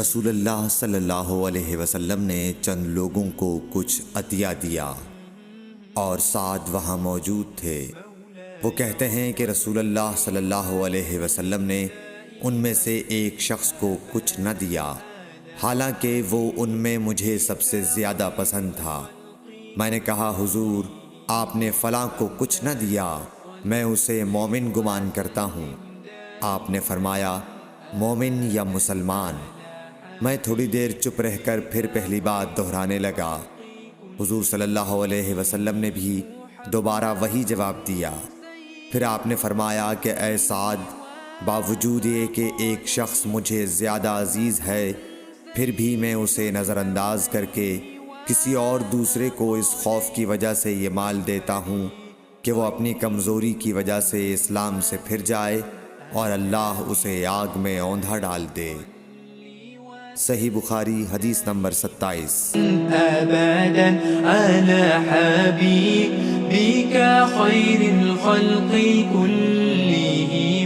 رسول اللہ صلی اللہ علیہ وسلم نے چند لوگوں کو کچھ عطیہ دیا اور سعد وہاں موجود تھے۔ وہ کہتے ہیں کہ رسول اللہ صلی اللہ علیہ وسلم نے ان میں سے ایک شخص کو کچھ نہ دیا، حالانکہ وہ ان میں مجھے سب سے زیادہ پسند تھا۔ میں نے کہا حضور، آپ نے فلاں کو کچھ نہ دیا، میں اسے مومن گمان کرتا ہوں۔ آپ نے فرمایا مومن یا مسلمان؟ میں تھوڑی دیر چپ رہ کر پھر پہلی بات دہرانے لگا۔ حضور صلی اللہ علیہ وسلم نے بھی دوبارہ وہی جواب دیا۔ پھر آپ نے فرمایا کہ اے سعد، باوجود یہ کہ ایک شخص مجھے زیادہ عزیز ہے، پھر بھی میں اسے نظر انداز کر کے کسی اور دوسرے کو اس خوف کی وجہ سے یہ مال دیتا ہوں کہ وہ اپنی کمزوری کی وجہ سے اسلام سے پھر جائے اور اللہ اسے آگ میں اوندھا ڈال دے۔ صحیح بخاری حدیث نمبر 27۔ أبدا على حبيبك خير الخلق كلهم